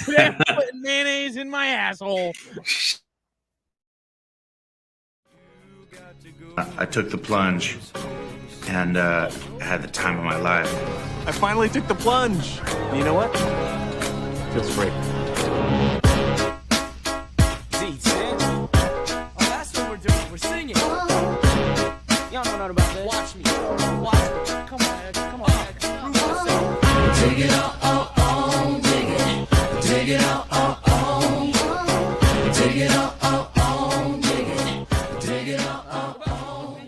They're putting mayonnaise in my asshole. I took the plunge and had the time of my life. I finally took the plunge. And you know what? Feels great. Oh, that's what we're doing. We're singing. Y'all know nothing about this. Watch me. Watch me. Come on, Ed. Come on, Ed. Prove yourself. Dig it oh, dig it. Dig it oh, dig it oh, dig it. Dig it oh.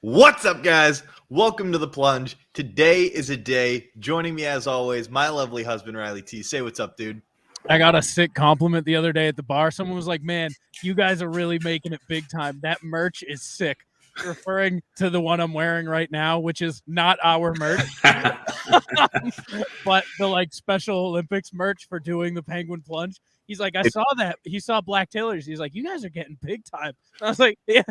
What's up, guys? Welcome to The Plunge. Today is a day. Joining me, as always, my lovely husband, Riley T. Say what's up, dude. I got a sick compliment the other day at the bar. Someone was like, man, you guys are really making it big time. That merch is sick. Referring to the one I'm wearing right now, which is not our merch, but the Special Olympics merch for doing the Penguin Plunge. He's like, I saw that. He saw Black Taylors. He's like, you guys are getting big time. I was like, yeah,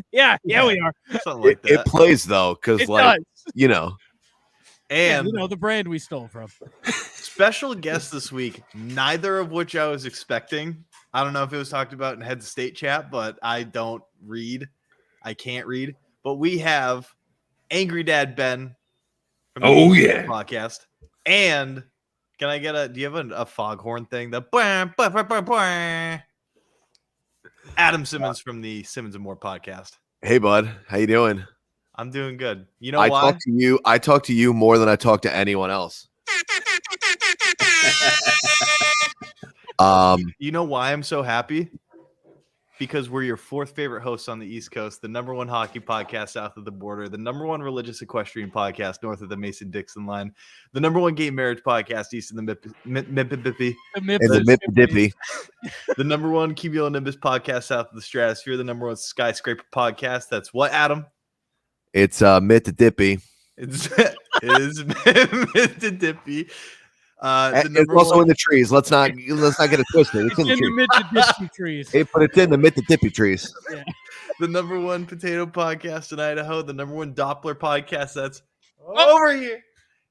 we are. Something like that. It plays though, because you know. And the brand we stole from. Special guest this week, neither of which I was expecting. I don't know if it was talked about in Heads of State chat, but I don't read. I can't read. But we have Angry Dad Ben from the podcast. And can I get do you have a foghorn thing? Adam Simmons from the Simmons and More podcast. Hey, bud. How you doing? I'm doing good. You know why? I talk to you more than I talk to anyone else. You know why I'm so happy? Because we're your fourth favorite hosts on the East Coast, the number one hockey podcast south of the border, the number one religious equestrian podcast north of the Mason-Dixon line, the number one gay marriage podcast east of the Mississippi, the number one cumulonimbus podcast south of the stratosphere, the number one skyscraper podcast. That's what, Adam? It's Mississippi. It is Mississippi. It's also in the trees. Let's not get it twisted. It's in the Mississippi trees. But it's in the Mississippi trees. Yeah. The number one potato podcast in Idaho. The number one Doppler podcast that's over here.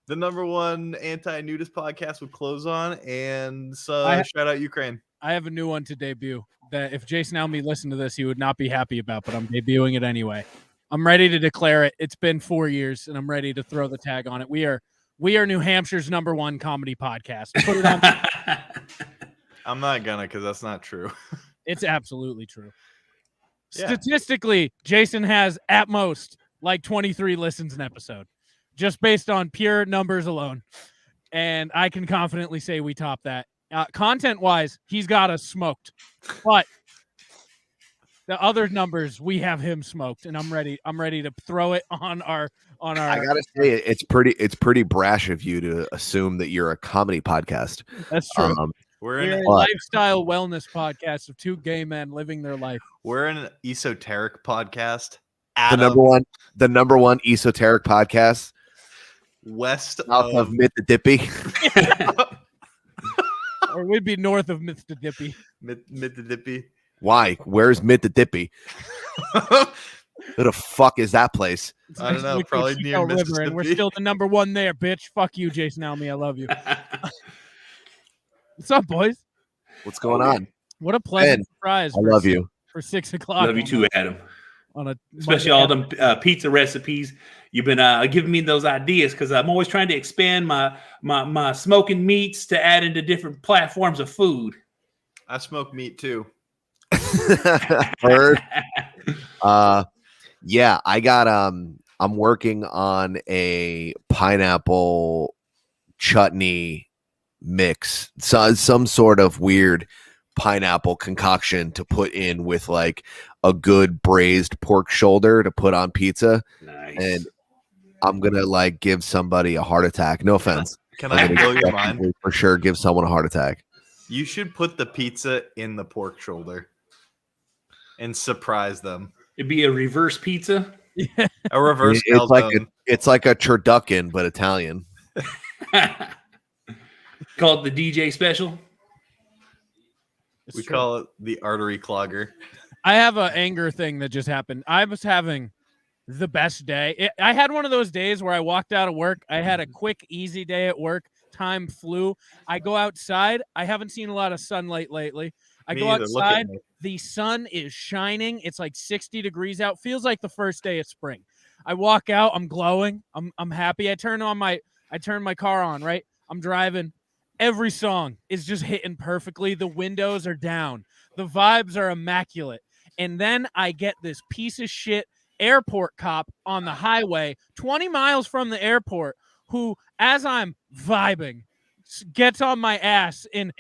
The number one anti-nudist podcast with clothes on. And shout out Ukraine. I have a new one to debut that if Jason Alme listened to this, he would not be happy about, but I'm debuting it anyway. I'm ready to declare it. It's been 4 years, and I'm ready to throw the tag on it. We are New Hampshire's number one comedy podcast. Put it on. I'm not gonna, because that's not true. It's absolutely true. Yeah. Statistically, Jason has at most 23 listens an episode, just based on pure numbers alone. And I can confidently say we top that. Content-wise, he's got us smoked. But the other numbers, we have him smoked, and I'm ready to throw it on our. I gotta say, it's pretty brash of you to assume that you're a comedy podcast. That's true. We're a lifestyle wellness podcast of two gay men living their life. We're an esoteric podcast. The number one esoteric podcast west of Mississippi. Or we'd be north of Mississippi. Mississippi. Why? Where's Mississippi? Who the fuck is that place? I don't know. Probably near Mississippi. And we're still the number one there, bitch. Fuck you, Jason Alme. I love you. What's up, boys? What's going on? What a pleasant surprise. I love you. For 6 o'clock. Love you too, Adam. Monday. Especially all them pizza recipes. You've been giving me those ideas because I'm always trying to expand my smoking meats to add into different platforms of food. I smoke meat too. Heard. Yeah, I got I'm working on a pineapple chutney mix. So some sort of weird pineapple concoction to put in with a good braised pork shoulder to put on pizza. Nice. And I'm gonna give somebody a heart attack. No offense. Can I blow your mind? For sure, give someone a heart attack. You should put the pizza in the pork shoulder and surprise them. It'd be a reverse pizza. Yeah. A reverse. It's like a turducken, but Italian. Called the DJ special. We call it the artery clogger. I have an anger thing that just happened. I was having the best day. I had one of those days where I walked out of work. I had a quick, easy day at work. time flew. I go outside. I haven't seen a lot of sunlight lately. I Me go either. Look at outside. me. The sun is shining. It's like 60 degrees out. Feels like the first day of spring. I walk out. I'm glowing. I'm happy. I turn my car on, right? I'm driving. Every song is just hitting perfectly. The windows are down. The vibes are immaculate. And then I get this piece of shit airport cop on the highway 20 miles from the airport who, as I'm vibing, gets on my ass and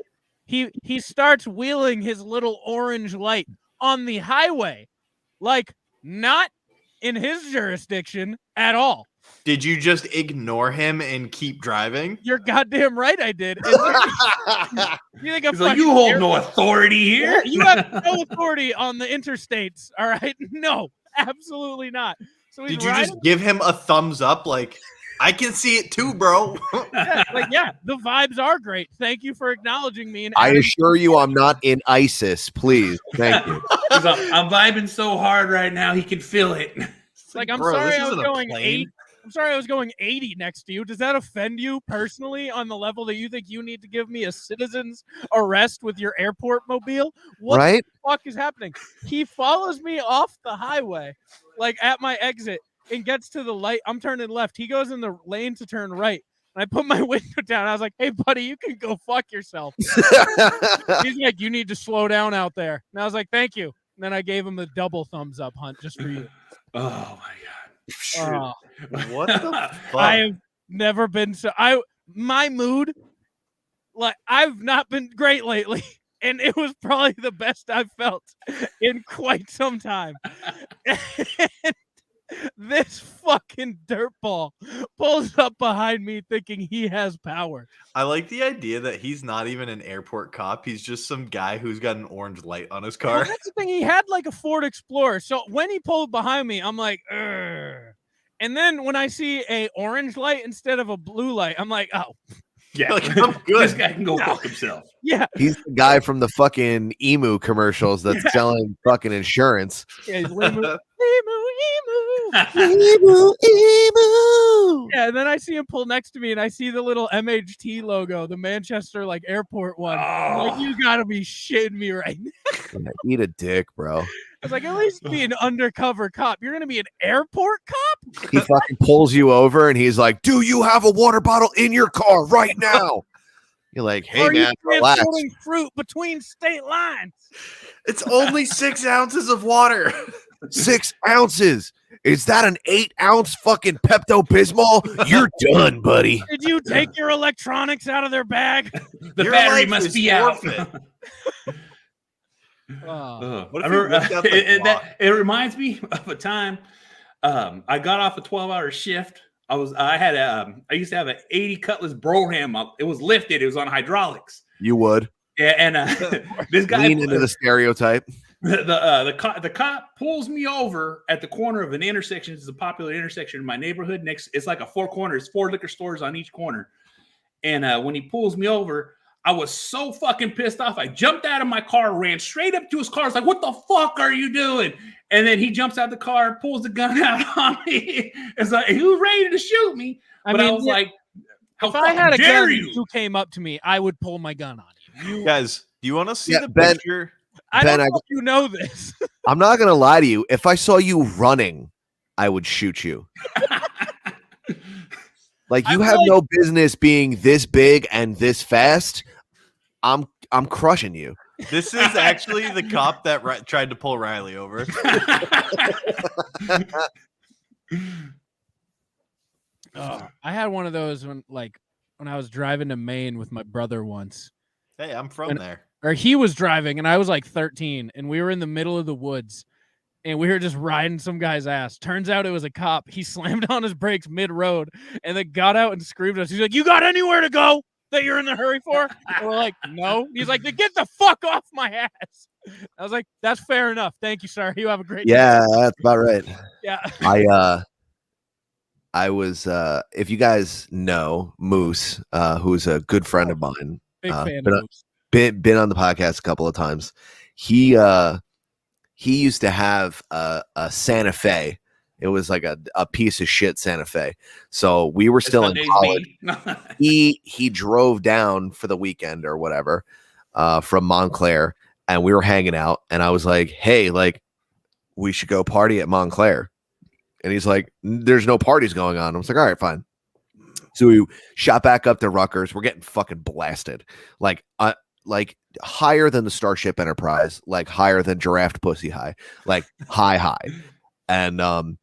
he starts wheeling his little orange light on the highway, like not in his jurisdiction at all. Did you just ignore him and keep driving? You're goddamn right I did. And you think He's like, you hold no authority here. You have no authority on the interstates, all right? No, absolutely not. So he's Did you just give him a thumbs up? Like, I can see it too, bro. yeah, the vibes are great. Thank you for acknowledging me. And I assure you, I'm not in ISIS. Please, thank you. I'm vibing so hard right now, he can feel it. Like, I'm Bro, sorry this I was isn't a going plane. 8. I'm sorry I was going 80 next to you. Does that offend you personally on the level that you think you need to give me a citizen's arrest with your airport mobile? What Right? the fuck is happening? He follows me off the highway, like at my exit, and gets to the light. I'm turning left. He goes in the lane to turn right. And I put my window down. I was like, hey, buddy, you can go fuck yourself. He's like, you need to slow down out there. And I was like, thank you. And then I gave him a double thumbs up, Hunt, just for you. Oh my Oh, What the fuck? I have never been so. My mood, like, I've not been great lately, and it was probably the best I've felt in quite some time. And this fucking dirtball pulls up behind me thinking he has power. I like the idea that he's not even an airport cop. He's just some guy who's got an orange light on his Well, car. that's the thing. He had like a Ford Explorer. So when he pulled behind me, I'm like, "Urgh." And then when I see a orange light instead of a blue light, I'm like, oh, Yeah, Like, I'm good. This guy can go fuck himself. yeah. He's the guy from the fucking emu commercials that's selling fucking insurance. Yeah, he's emu, emu, emu. Emu, emu. Yeah, and then I see him pull next to me, and I see the little MHT logo, the Manchester like airport one. I'm like, Oh. you gotta be shitting me right now. Yeah, eat a dick, bro. I was like, at least be an undercover cop. You're gonna be an airport cop? He fucking pulls you over and he's like, do you have a water bottle in your car right now? You're like, hey, Are you man, relax. transporting fruit between state lines? It's only 6 ounces of water. 6 ounces. Is that an 8-ounce fucking Pepto-Bismol? You're done, buddy. Did you take your electronics out of their bag? The Your battery life must is be out. forfeit. What if you looked out the clock? It reminds me of a time I got off a 12-hour shift. I used to have an 80 Cutlass Broham. It was lifted. It was on hydraulics. You would. Yeah, and this guy Lean into the stereotype. the cop pulls me over at the corner of an intersection. It's a popular intersection in my neighborhood. It's like a 4 corners, 4 liquor stores on each corner. And when he pulls me over, I was so fucking pissed off. I jumped out of my car, ran straight up to his car. I was like, what the fuck are you doing? And then he jumps out the car, pulls the gun out on me. It's like, he was ready to shoot me. But I was like, how if I had a dare gun you? who came up to me, I would pull my gun on you. Guys, do you want to see Yeah, the Ben- picture? I don't Ben, know if you know this. I'm not going to lie to you. If I saw you running, I would shoot you. Like, you I have like- no business being this big and this fast. I'm crushing you. This is actually the cop that tried to pull Riley over. I had one of those when I was driving to Maine with my brother once. Hey, I'm from And- there. Or he was driving and I was like 13 and we were in the middle of the woods and we were just riding some guy's ass. Turns out it was a cop. He slammed on his brakes mid-road and then got out and screamed at us. He's like, you got anywhere to go that you're in the hurry for? And we're like, no. He's like, then get the fuck off my ass. I was like, that's fair enough. Thank you, sir. You have a great day. Yeah, that's about right. Yeah. I was if you guys know Moose, who's a good friend of mine, Big fan of but, those. been on the podcast a couple of times. He used to have a Santa Fe. It was like a piece of shit Santa Fe. So we were still in Sunday's college. me. He drove down for the weekend or whatever from Montclair, and we were hanging out, and I was like, hey, like, we should go party at Montclair. And he's like, there's no parties going on. I was like, all right, fine. So we shot back up to Rutgers. We're getting fucking blasted. Like higher than the Starship Enterprise, like higher than Giraffe Pussy High, like high. And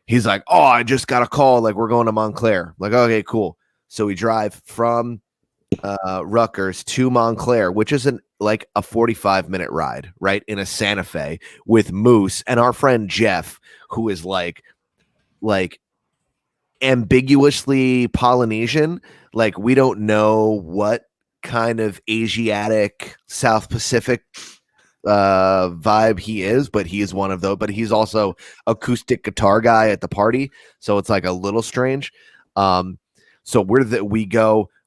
he's like, oh, I just got a call. Like, we're going to Montclair. I'm like, okay, cool. So we drive from Rutgers to Montclair, which is like a 45-minute ride, right? In a Santa Fe with Moose and our friend Jeff, who is like ambiguously Polynesian. Like, we don't know what kind of Asiatic South Pacific vibe he is, but he is one of those. But he's also acoustic guitar guy at the party, so it's like a little strange. So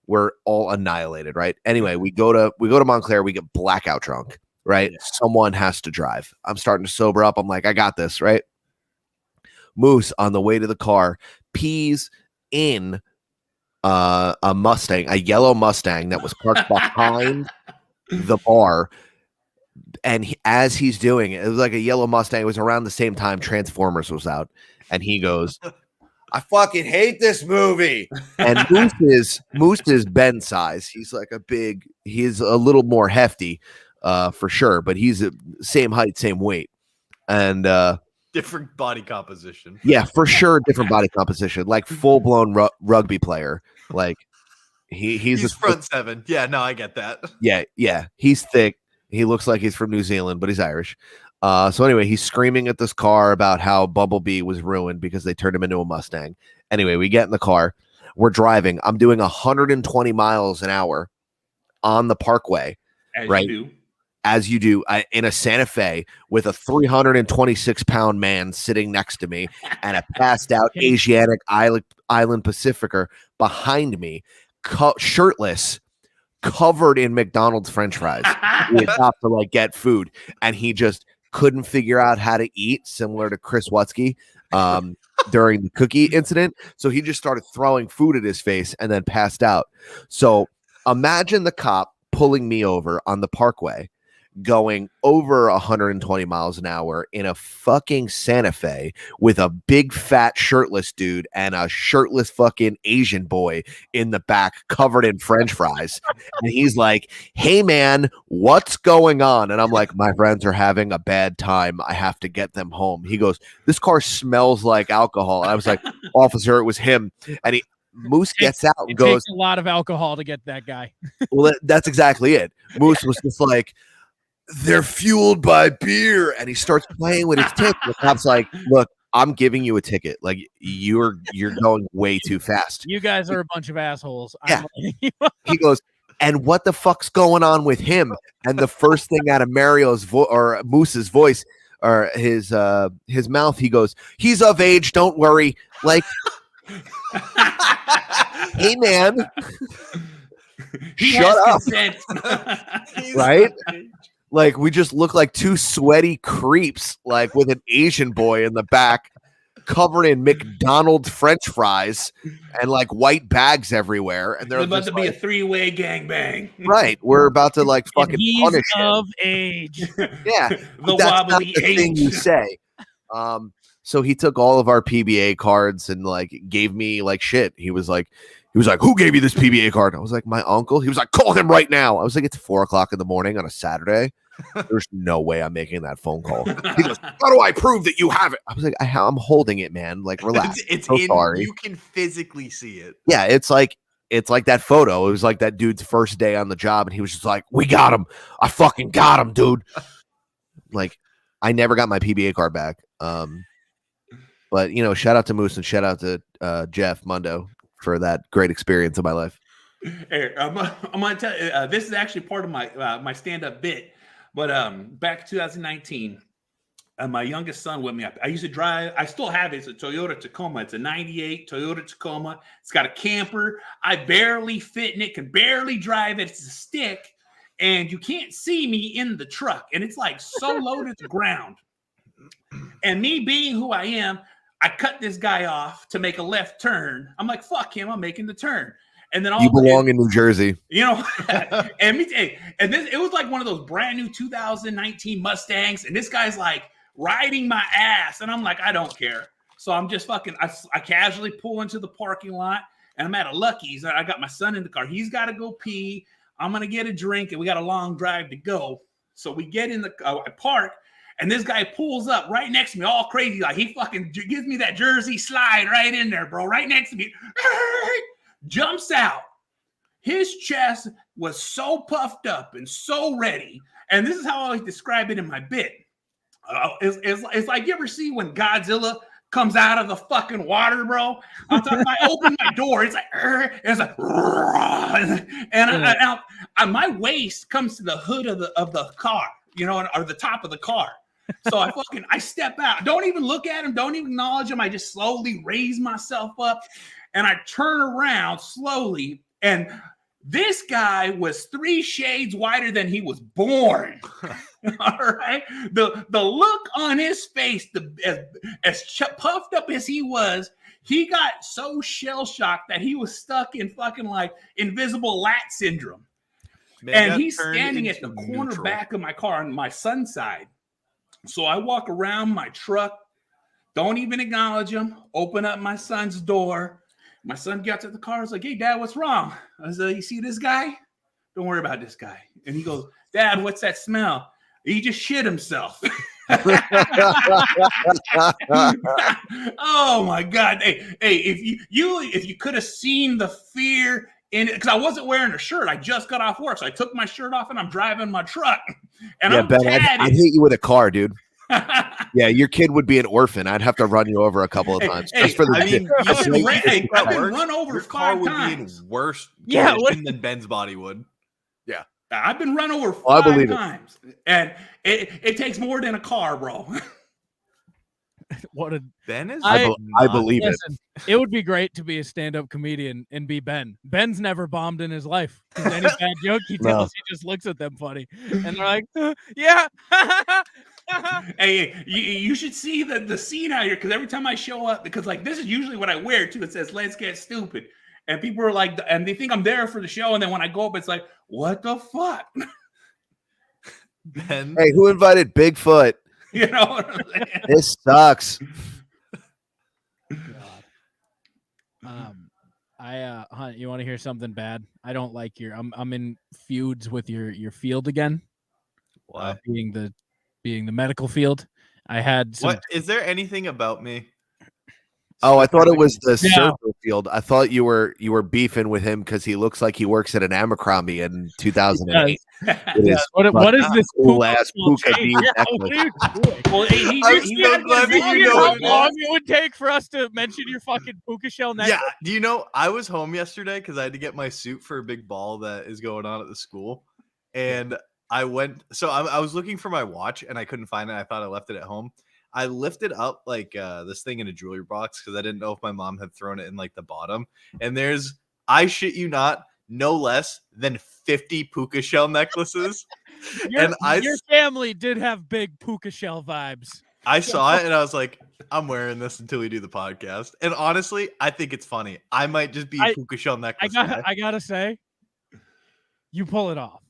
we're all annihilated, right? Anyway, we go to Montclair, we get blackout drunk, right? Yeah. Someone has to drive. I'm starting to sober up. I'm like, I got this, right? Moose on the way to the car pees in a Mustang, a yellow Mustang that was parked behind the bar. And as he's doing it, it was like a yellow Mustang. It was around the same time Transformers was out. And he goes, I fucking hate this movie. And Moose is Ben size. He's like he's a little more hefty for sure, but he's same height, same weight. And different body composition. Yeah, for sure, different body composition. Like full-blown rugby player. Like he's front seven. Yeah, no, I get that. Yeah. He's thick. He looks like he's from New Zealand, but he's Irish. So anyway, he's screaming at this car about how Bumblebee was ruined because they turned him into a Mustang. Anyway, we get in the car. We're driving. I'm doing 120 miles an hour on the parkway. As you do in a Santa Fe with a 326-pound man sitting next to me and a passed out Asiatic island Pacificer behind me, shirtless, covered in McDonald's French fries. We have to like get food, and he just couldn't figure out how to eat, similar to Chris Watsky during the cookie incident. So he just started throwing food at his face and then passed out. So imagine the cop pulling me over on the parkway, going over 120 miles an hour in a fucking Santa Fe with a big fat shirtless dude and a shirtless fucking Asian boy in the back covered in French fries. And he's like, hey man, what's going on? And I'm like, my friends are having a bad time. I have to get them home. He goes, this car smells like alcohol. And I was like, officer, it was him. And Moose gets out and goes, takes a lot of alcohol to get that guy. Well, that's exactly it. Moose was just like, they're fueled by beer, and he starts playing with his ticket. The cop's like, look, I'm giving you a ticket. Like, you're going way too fast. You guys are a bunch of assholes. Yeah. He goes, and what the fuck's going on with him? And the first thing out of Moose's voice or his mouth, he goes, he's of age, don't worry. Like, hey man, shut up. Right? Like, we just look like two sweaty creeps, like with an Asian boy in the back covered in McDonald's French fries and like white bags everywhere. And they're about to be a three-way gangbang. Right. We're about to like fucking punish him. Of age. Yeah. The that's wobbly not the thing you say. So he took all of our PBA cards and like gave me like shit. He was like, who gave you this PBA card? I was like, my uncle. He was like, call him right now. I was like, it's 4:00 in the morning on a Saturday. There's no way I'm making that phone call. He goes, how do I prove that you have it? I was like, I'm holding it, man. Like, relax. It's so sorry. You can physically see it. Yeah, it's like that photo. It was like that dude's first day on the job, and he was just like, we got him. I fucking got him, dude. Like, I never got my PBA card back. But you know, shout out to Moose and shout out to Jeff Mundo for that great experience of my life. Hey, I'm gonna tell you, this is actually part of my my stand-up bit. But back 2019, my youngest son with me. I used to drive. I still have it. It's a Toyota Tacoma. It's a 98 Toyota Tacoma. It's got a camper. I barely fit in it. Can barely drive it. It's a stick, and you can't see me in the truck. And it's like so low to the ground. And me being who I am, I cut this guy off to make a left turn. I'm like, fuck him, I'm making the turn. And then You belong in New Jersey. you know, and this, it was like one of those brand new 2019 Mustangs, and this guy's like riding my ass, and I'm like, I don't care. So I'm just fucking, I casually pull into the parking lot, and I'm at a Lucky's. I got my son in the car. He's got to go pee. I'm gonna get a drink, and we got a long drive to go. So we get in the I park, and this guy pulls up right next to me, all crazy, like he fucking gives me that Jersey slide right in there, bro, right next to me. Jumps out. His chest was so puffed up and so ready. And this is how I always describe it in my bit. It's like you ever see when Godzilla comes out of the fucking water, bro? I'm talking, I open my door. It's like, it's like, and my waist comes to the hood of the car, you know, or the top of the car. So I step out. Don't even look at him. Don't even acknowledge him. I just slowly raise myself up and I turn around slowly. And this guy was 3 shades whiter than he was born. All right. The look on his face, as puffed up as he was, he got so shell shocked that he was stuck in fucking like invisible lat syndrome. Man, and he's standing at the corner back of my car on my son's side. So I walk around my truck, don't even acknowledge him, open up my son's door. My son gets at the car. I was like, hey, Dad, what's wrong? I was like, you see this guy? Don't worry about this guy. And he goes, Dad, what's that smell? He just shit himself. Oh, my God. Hey, if you could have seen the fear in it, because I wasn't wearing a shirt. I just got off work. So I took my shirt off and I'm driving my truck. And yeah, I'm Ben, I'd hit you with a car, dude. Yeah, your kid would be an orphan. I'd have to run you over a couple of times. Just for the I've been run over your 5 car would times. be in worse Yeah, condition than Ben's body would. Yeah. I've been run over I 5 believe times. And it takes more than a car, bro. What a Ben is. I believe it. listen. It would be great to be a stand-up comedian and be Ben. Ben's never bombed in his life. Because any bad joke he tells, he just looks at them funny, and they're like, yeah. Hey, you should see the scene out here, because every time I show up, because like this is usually what I wear too. It says "Let's get stupid," and people are like, and they think I'm there for the show, and then when I go up, it's like, what the fuck? Ben. Hey, who invited Bigfoot? You know what I'm saying? This sucks. Hunt, you want to hear something bad? I don't like I'm in feuds with your field again. What? Being the medical field. I had some. What is there anything about me? Oh, I thought it was the surfer field. I thought you were beefing with him because he looks like he works at an Abercrombie in 2008. What is this cool ass puka chain? bead Yeah, what necklace? are you doing? Well, he I'm he so had glad one that video you know How it long is. it would take for us to mention your fucking puka shell necklace? Yeah. Do you know I was home yesterday because I had to get my suit for a big ball that is going on at the school, and I went. So I was looking for my watch and I couldn't find it. I thought I left it at home. I lifted up like this thing in a jewelry box because I didn't know if my mom had thrown it in like the bottom. And there's, I shit you not, no less than 50 puka shell necklaces. Your family did have big puka shell vibes. I saw it and I was like, I'm wearing this until we do the podcast. And honestly, I think it's funny. I might just be a puka shell necklace guy. I gotta say, you pull it off.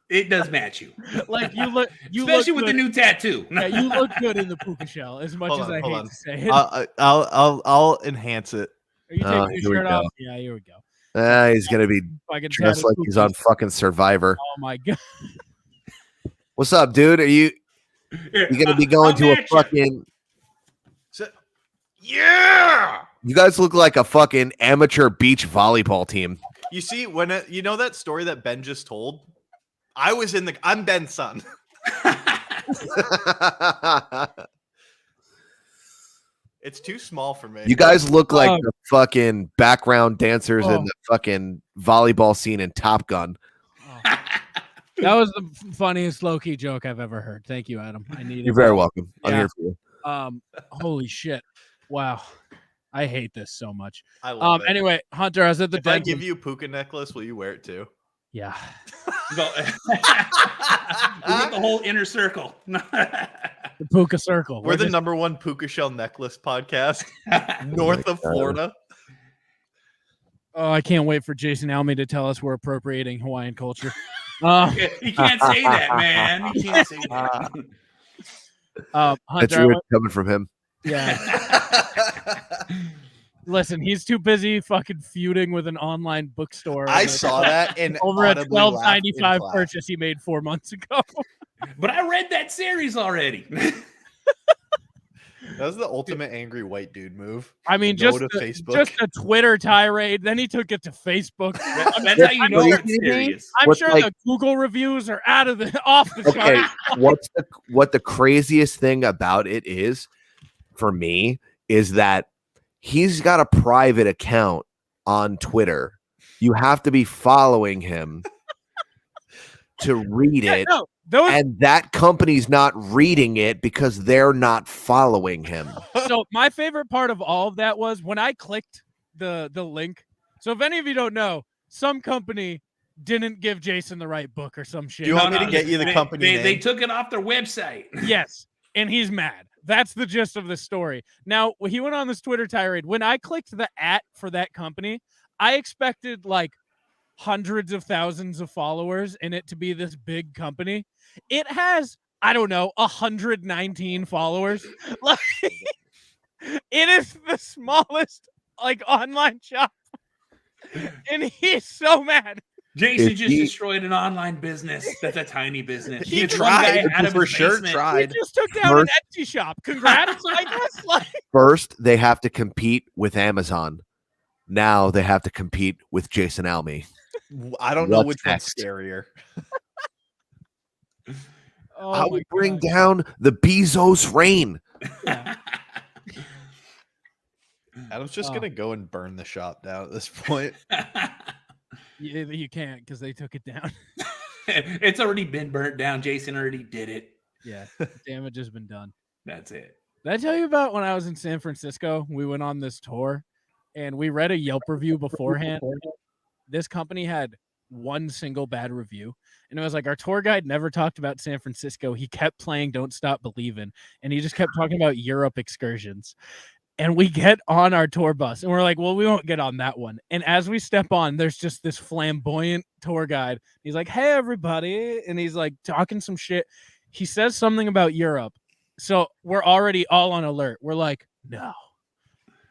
It does match you. Like you look, especially with the good. new tattoo. Yeah, you look good in the puka shell. As much Hold as on, I hold hate on. to say it. I'll enhance it. Are you taking here your we shirt go. off? Yeah, here we go. He's gonna be Fucking dressed tatted like he's on pukas. fucking Survivor. Oh my god. What's up, dude? Are you gonna be going to a fucking? Yeah. You guys look like a fucking amateur beach volleyball team. You see, when you know that story that Ben just told? I'm Ben's son. It's too small for me. You guys look like the fucking background dancers in the fucking volleyball scene in Top Gun. That was the funniest low-key joke I've ever heard. Thank you, Adam. I need it. You're very welcome. I'm Yeah. here for you. Holy shit. Wow. I hate this so much. I love it. Anyway, Hunter, I was at the If I dentist. give you a puka necklace, will you wear it too? Yeah. We got the whole inner circle. The Puka Circle. We're the just- number one puka shell necklace podcast north of Florida. Oh, I can't wait for Jason Alme to tell us we're appropriating Hawaiian culture. You can't say that, man. You can't say that. Hunter, That's weird coming from him. yeah. Listen, he's too busy fucking feuding with an online bookstore. I saw that and over a audibly laughed in $12.95 class. purchase he made 4 months ago. But I read that series already. That was the ultimate angry white dude move. I mean, Go just to a, Facebook. just a Twitter tirade. Then he took it to Facebook. That's how you know it's serious. I'm What's sure like- the Google reviews are out of the off the Okay, chart. what the craziest thing about it is for me is that he's got a private account on Twitter. You have to be following him to read Yeah, it. no, those And that company's not reading it because they're not following him. So my favorite part of all of that was when I clicked the link. So if any of you don't know, some company didn't give Jason the right book or some shit. Do you want me to get you the company They name? took it off their website. Yes, and he's mad. That's the gist of the story. Now, when he went on this Twitter tirade. When I clicked the @ for that company, I expected like hundreds of thousands of followers and it to be this big company. It has, I don't know, 119 followers. Like, it is the smallest like online shop, and he's so mad. Jason If just he- destroyed an online business. That's a tiny business. He It's one guy tried, out of for his sure basement. He tried. just took down an Etsy shop. Congrats, I guess. Like, First, they have to compete with Amazon. Now they have to compete with Jason Alme. I don't know What's which next? one's scarier. oh I my would bring God. down the Bezos reign. Adam's just Oh. gonna go and burn the shop down at this point. You can't because they took it down. It's already been burnt down. Jason already did it. Yeah, damage has been done. That's it. Did I tell you about when I was in San Francisco? We went on this tour and we read a Yelp review beforehand. This company had one single bad review. And it was like our tour guide never talked about San Francisco. He kept playing Don't Stop Believin'. And he just kept talking about Europe excursions. And we get on our tour bus and we're like, well, we won't get on that one. And as we step on, there's just this flamboyant tour guide. He's like, hey, everybody. And he's like talking some shit. He says something about Europe. So we're already all on alert. We're like, no,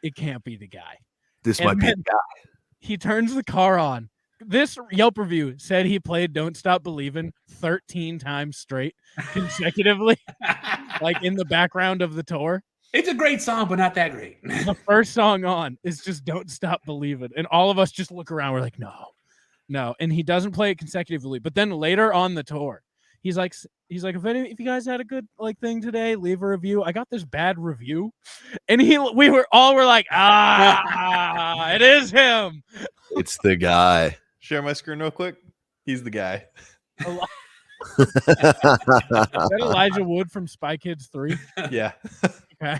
it can't be the guy. This And might be then the guy. He turns the car on. This Yelp review said he played Don't Stop Believin' 13 times straight consecutively, like in the background of the tour. It's a great song, but not that great. The first song on is just Don't Stop Believin'. And all of us just look around. We're like, no. And he doesn't play it consecutively. But then later on the tour, he's like, if you guys had a good like thing today, leave a review. I got this bad review. And we were like, it is him. It's the guy. Share my screen real quick. He's the guy. Is that Elijah Wood from Spy Kids 3? Yeah. Okay.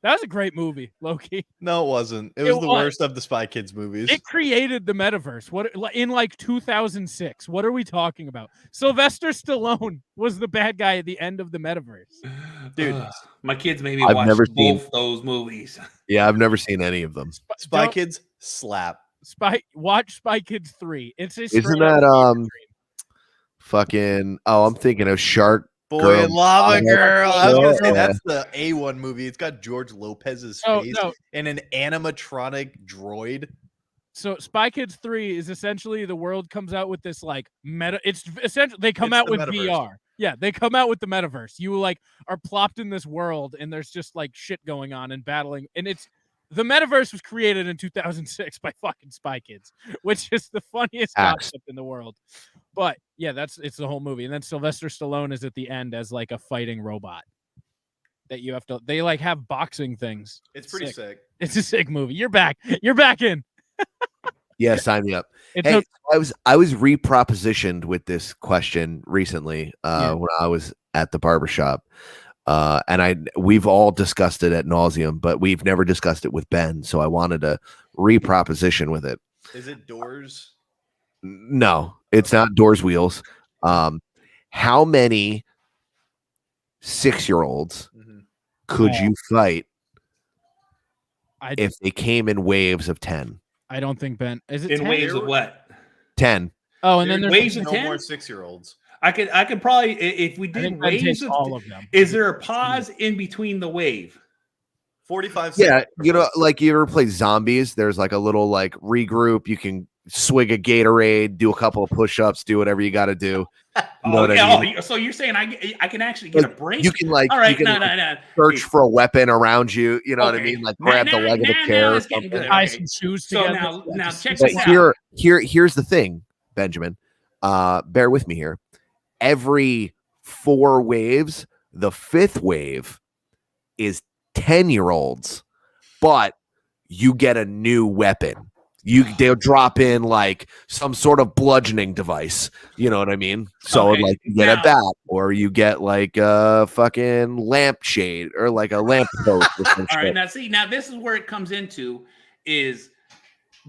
That was a great movie, Loki. No, it wasn't. It It was the was. worst of the Spy Kids movies. It created the metaverse. What in like 2006? What are we talking about? Sylvester Stallone was the bad guy at the end of the metaverse. Dude. My kids made me I've watch never both seen- those movies. Yeah, I've never seen any of them. Spy Don't- Kids slap. Watch Spy Kids 3. It's a Isn't straight that up fucking I'm thinking of Shark Boy Girl. and Lava Yeah. Girl. I was gonna say Yeah. that's the A1 movie. It's got George Lopez's Oh, face no. and an animatronic droid. So Spy Kids 3 is essentially the world comes out with this like meta. It's essentially they come It's out the with metaverse. VR. Yeah, they come out with the metaverse. You like are plopped in this world and there's just like shit going on and battling. And it's the metaverse was created in 2006 by fucking Spy Kids, which is the funniest Facts. concept in the world. But yeah, it's the whole movie. And then Sylvester Stallone is at the end as like a fighting robot that you have to. They like have boxing things. It's pretty sick. It's a sick movie. You're back. You're back in. Yeah, sign me up. It Hey, took I was repropositioned with this question recently when I was at the barbershop. And we've all discussed it at nauseum, but we've never discussed it with Ben. So I wanted to reproposition with it. Is it Doors? No, it's not Doors Wheels. How many 6-year-olds Mhm. could Oh. you fight I if they came in waves of 10? I don't think Ben is it In 10? waves of what? 10. Oh, and then there's waves of no 10? more 6-year-olds. I could probably if we I did think Ben waves takes of. all of them. Is there a pause in between the wave? 45 Yeah, seconds. you know, like you ever play zombies? There's like a little like regroup. You can swig a Gatorade, do a couple of push-ups, do whatever you got to do. You know what I mean? So you're saying I can actually get a break? You can like All right, you can no. search for a weapon around you. You know what I Okay. mean? Like Now- grab the now- leg of a now- chair. now or it's getting something. good. Tie Okay. some shoes So together. now check But this out. here's the thing, Benjamin. Bear with me here. Every 4 waves, the 5th wave is 10-year-olds, but you get a new weapon. They'll drop in like some sort of bludgeoning device. You know what I mean? So Okay, like you get a now- bat, or you get like a fucking lampshade, or like a lamp post. Or some All shit. right, now this is where it comes into is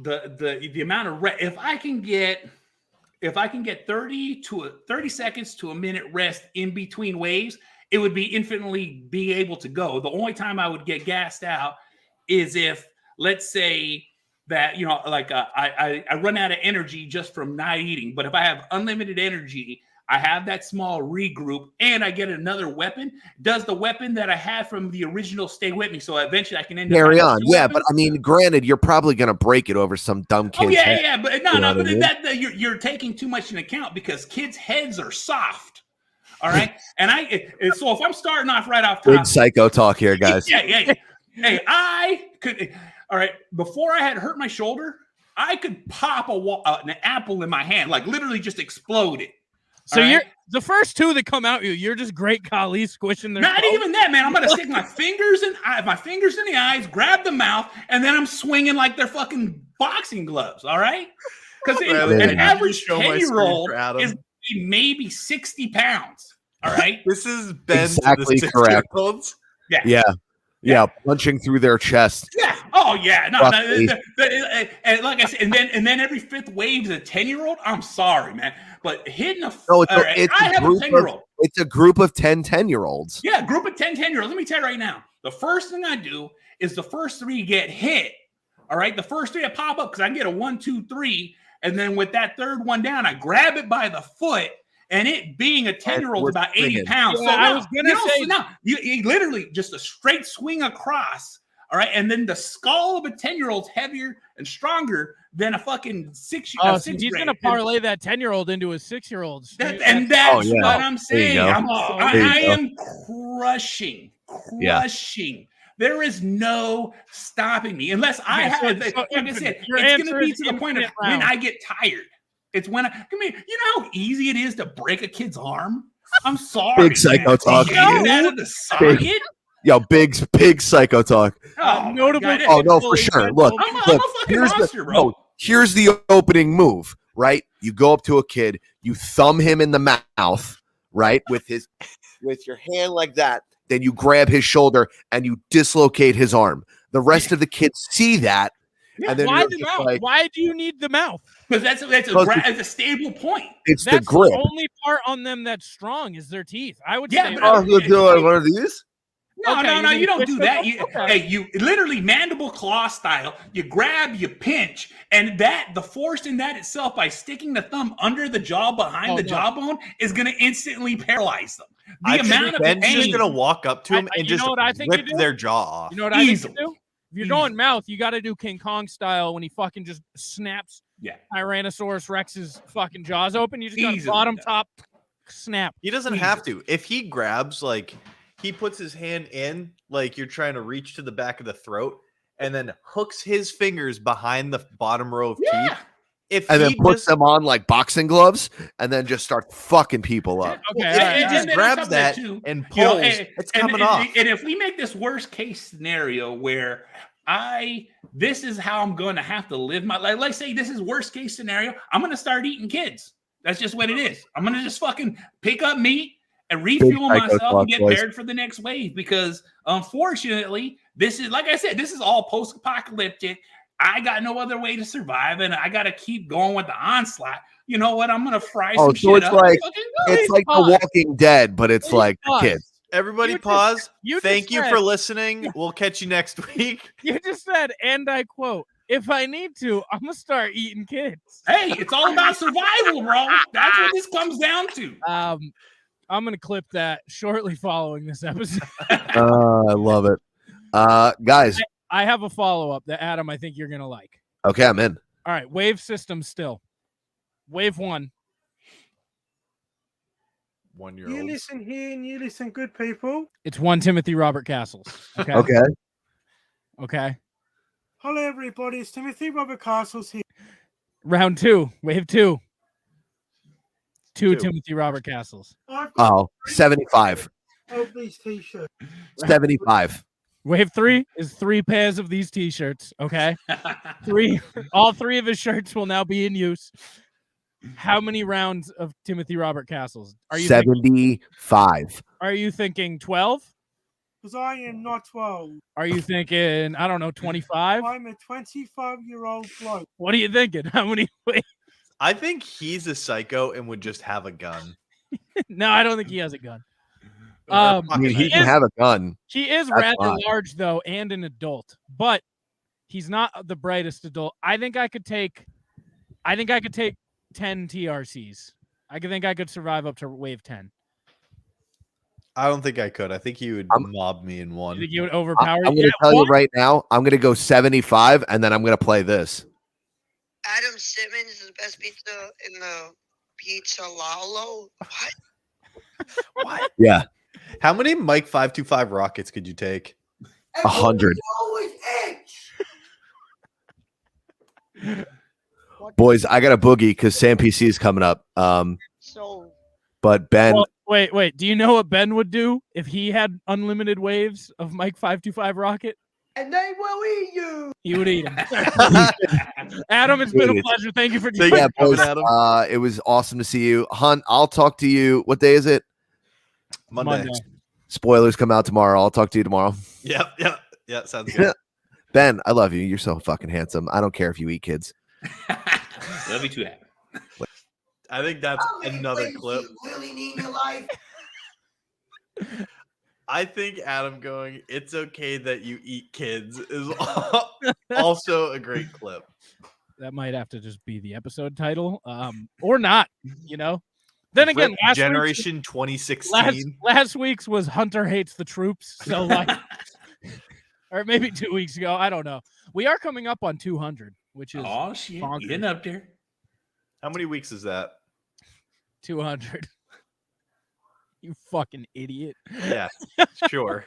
the amount of if I can get 30 seconds to a minute rest in between waves, it would be infinitely be able to go. The only time I would get gassed out is if, let's say that, you know, like I run out of energy just from not eating. But if I have unlimited energy, I have that small regroup and I get another weapon. Does the weapon that I had from the original stay with me? So eventually I can end up Carry having on. 2 Yeah, weapons? but I mean, granted, you're probably gonna break it over some dumb kid's Oh yeah, head. yeah, but no, You know no, what I but mean? you're taking too much into account because kids' heads are soft. All right, and so if I'm starting off right off Big top, psycho talk here, guys. yeah. Hey, I could. All right, before I had hurt my shoulder, I could pop an apple in my hand, like literally just explode it. So All you're right? the first 2 that come out you're just great Kali squishing their Not skull. even that, man. I'm gonna stick my fingers in the eyes, grab the mouth, and then I'm swinging like they're fucking boxing gloves. All right, because Bradley, an can you average show my screen 10-year-old for Adam? is maybe 60 pounds. All right. This is Ben Exactly to the correct. 6-year-olds. Yeah, punching through their chest. Yeah. Oh yeah. No. Roughly. And like I said, and then every 5th wave is a 10-year-old. I'm sorry, man, but hitting a. No, it's all right, it's I a have a group 10-year-old. It's a group of 10-year-olds. Yeah, group of 10-year-olds. Let me tell you right now. The first thing I do is the first 3 get hit. All right. The first 3 I pop up because I get a 1, 2, 3, and then with that 3rd one down, I grab it by the foot. And it being a 10-year-old we're is about 80 swinging. pounds. Yeah, so I no, was gonna you don't- say- no, you literally just a straight swing across. All right. And then the skull of a 10-year-old's heavier and stronger than a fucking 6 Oh, so sixth he's grade. gonna parlay that 10-year-old into a 6-year-old. And that's Oh, yeah. what I'm There you saying. go. I There you go. am crushing. Yeah. There is no stopping me unless I Okay, have. so like I said, your it's going answer to be is to the point of infinite when rounds. I get tired. It's when I come here. You know how easy it is to break a kid's arm. I'm sorry. Big psycho man. talk. Get it out of the socket. Yo, big psycho talk. Oh, my Notable- God. Oh no, for sure. Look, I'm a look. fucking Here's monster, the bro. here's the opening move. Right, you go up to a kid, you thumb him in the mouth, right, with your hand like that. Then you grab his shoulder and you dislocate his arm. The rest of the kids see that, and then Why you're the just mouth? like, Why do you need the mouth? Because that's Because it's a stable point. it's the That's grip. the only part on them that's strong is their teeth. I would Yeah, say. but- Oh, you do one of these? No, Okay, no, you you don't fix do them? that. You, Okay. Hey, you literally mandible claw style. You grab, you pinch, and the force in that itself by sticking the thumb under the jaw behind Oh, the no. jawbone is going to instantly paralyze them. The I think amount of Ben's pain. just gonna walk up to him You and just know what I think you rip do? their jaw off. You know what I think Easily. you do? If you're going mouth, you got to do King Kong style when he fucking just snaps Yeah. Tyrannosaurus Rex's fucking jaws open. You just got to Easily bottom done. top snap. He doesn't have to. If he grabs, like, he puts his hand in, like you're trying to reach to the back of the throat, and then hooks his fingers behind the bottom row of Yeah. teeth. If And then he puts just, them on like boxing gloves, and then just start fucking people up. Okay, And- all right, and he all just right. then on grabs top of that too, and you know, pulls, it's coming and, off. And if we make this worst case scenario where this is how I'm going to have to live my life. Let's say this is worst case scenario. I'm going to start eating kids. That's just what it is. I'm going to just fucking pick up meat and refuel psycho myself talk, and get boys. prepared for the next wave because unfortunately, this is, like I said, this is all post-apocalyptic. I got no other way to survive and I got to keep going with the onslaught. You know what? I'm going to fry Oh, some so shit it's up. like- and fucking go. It's like The Pause. Walking Dead, but it's Please like pause. kids. Everybody You just- pause. you Thank just you said- for listening. We'll catch you next week. You just said, and I quote, "If I need to, I'm gonna start eating kids." Hey, it's all about survival, bro. That's what this comes down to. I'm gonna clip that shortly following this episode. I love it. Guys, I have a follow up that Adam, I think you're gonna like. okay, I'm in. All right, wave system still. Wave 1. 1 year You old. listen here and you listen, good people. It's 1 Timothy Robert Castles. Okay. Okay. Okay. Hello, everybody. It's Timothy Robert Castles here. Round 2. Wave 2. Two Two. Timothy Robert Castles. I've got Oh, 75. of these t-shirts. 75. Wave 3 is 3 pairs of these t-shirts. Okay. All 3 of his shirts will now be in use. How many rounds of Timothy Robert Castles? Are you thinking, 75. are you thinking 12? Because I am not 12. Are you thinking, I don't know, 25? I'm a 25-year-old bloke. What are you thinking? How many? I think he's a psycho and would just have a gun. No, I don't think he has a gun. Or a I mean, pocket he knife. can have a gun. He is That's rather fine. large though, and an adult, but he's not the brightest adult. I think I could take 10 TRCs. I think I could survive up to wave 10. I don't think I could. I think he would I'm- mob me in You one. think you would I'm overpower? going to tell you right now, I'm going to go 75, and then I'm going to play this. Adam Simmons is the best pizza in the Pizza Lalo. What? What? Yeah, How many Mike 525 rockets could you take? 100. Always edge. Boys, I got a boogie because Sam PC is coming up. So But Ben, Well, wait. Do you know what Ben would do if he had unlimited waves of Mike 525 rocket? and they will eat you. He would eat them. Adam, it's been a Dude, pleasure. Thank you for Thank joining. yeah, boys, Adam. it was awesome to see you. Hunt, I'll talk to you. What day is it? Monday. Spoilers come out tomorrow. I'll talk to you tomorrow. Yep. Sounds good. Ben, I love you. You're so fucking handsome. I don't care if you eat kids. Love you too, Adam. I think that's another clip. Really need your life. I think Adam going, "It's okay that you eat kids" is also a great clip. That might have to just be the episode title, or not. You know. Then again, Rip last week's, Generation 2016. last week's was Hunter hates the troops. So like, or maybe 2 weeks ago. I don't know. We are coming up on 200, which is Oh shit, bonkers. getting up there. How many weeks is that? 200. You fucking idiot. Yeah, sure.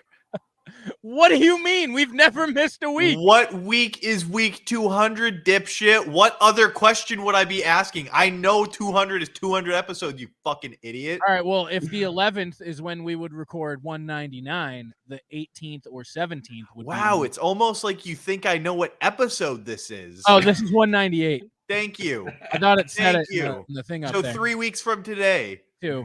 What do you mean? We've never missed a week. What week is week 200, dipshit? What other question would I be asking? I know 200 is 200 episodes, you fucking idiot. All right. Well, if the 11th is when we would record 199, the 18th or 17th would Wow, be. it's almost like you think I know what episode this is. Oh, this is 198. Thank you. I thought it said Thank it in you. the thing up So there 3 weeks from today. too.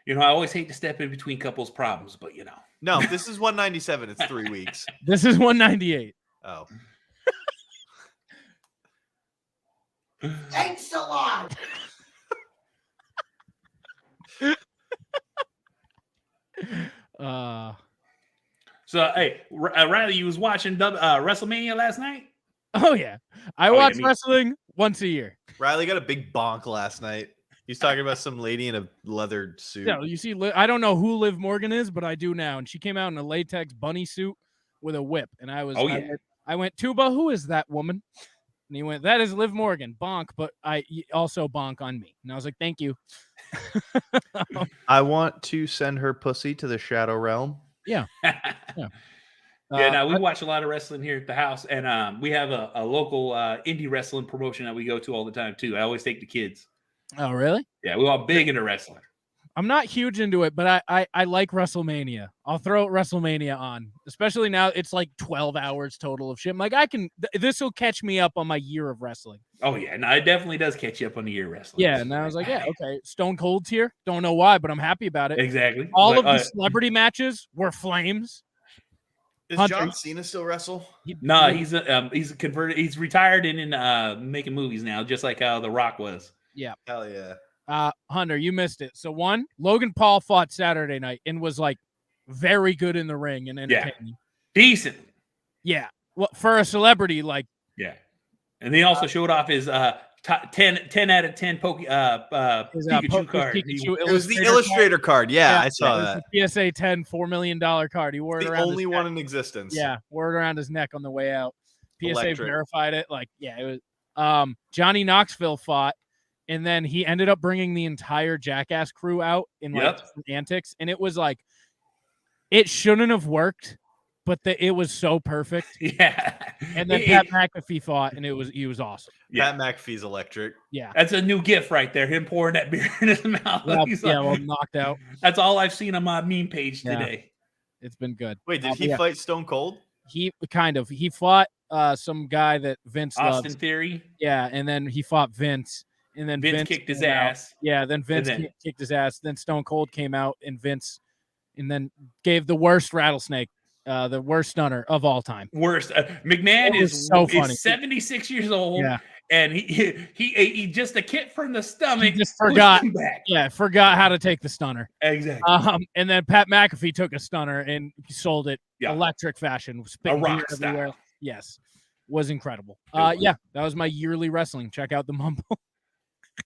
You know, I always hate to step in between couples' problems, but you know. No, this is 197. It's 3 weeks. This is 198. Oh. Thanks a lot. So, hey, Riley, you was watching WrestleMania last night? Oh yeah, I Oh, yeah, watch me- wrestling once a year. Riley got a big bonk last night. He's talking about some lady in a leather suit. Yeah, you see, I don't know who Liv Morgan is, but I do now. And she came out in a latex bunny suit with a whip, and I was, Oh, I yeah. went- I went, Tuba, who is that woman? And he went, that is Liv Morgan, bonk, but I also bonk on me. And I was like, thank you. I want to send her pussy to the shadow realm. Yeah, we watch a lot of wrestling here at the house, and we have a local indie wrestling promotion that we go to all the time too. I always take the kids. Oh, really? Yeah, we're all big into wrestling. I'm not huge into it, but I like WrestleMania. I'll throw WrestleMania on, especially now it's like 12 hours total of shit. I'm like, this will catch me up on my year of wrestling. Oh yeah, no, it definitely does catch you up on the year wrestling. Yeah, and I was like, yeah, okay. Stone Cold's here. Don't know why, but I'm happy about it. exactly. All Like, of the celebrity matches were flames. Is Hunter. John Cena still wrestle? no, he's a converted. He's retired and in making movies now, just like how The Rock was. Hell yeah. Hunter, you missed it. So one, Logan Paul fought Saturday night and was like very good in the ring and entertaining. Decent. Yeah. Well, for a celebrity, like Yeah. And he also showed off his 10 out of 10 Pikachu card. It was the illustrator card. Yeah, I saw that. The PSA 10 $4 million card. He wore it The around only his one neck. in existence. Yeah, wore it around his neck on the way out. PSA Electric. verified it. Like, yeah, it was. Johnny Knoxville fought, and then he ended up bringing the entire Jackass crew out in like some antics, and it was like, it shouldn't have worked, but it was so perfect. Yeah. And then Pat McAfee fought, and he was awesome. Pat McAfee's electric. Yeah. That's a new gift right there. Him pouring that beer in his mouth. Well, He's well, knocked out. That's all I've seen on my meme page today. It's been good. Wait, did he fight Stone Cold? He fought some guy that Vince Austin loves. Theory. Yeah, and then he fought Vince, and then Vince kicked his came out. ass. Yeah, then Vince kicked his ass. Then Stone Cold came out, and Vince, and then gave the worst rattlesnake, the worst stunner of all time. Worst. McMahon is so funny. 76 years old. Yeah. And he just a kick from the stomach. He just forgot. pushed him back. Yeah, forgot how to take the stunner. Exactly. And then Pat McAfee took a stunner and sold it electric fashion. A rock everywhere. style. Yes, was incredible. Yeah, that was my yearly wrestling. Check out the Mumble.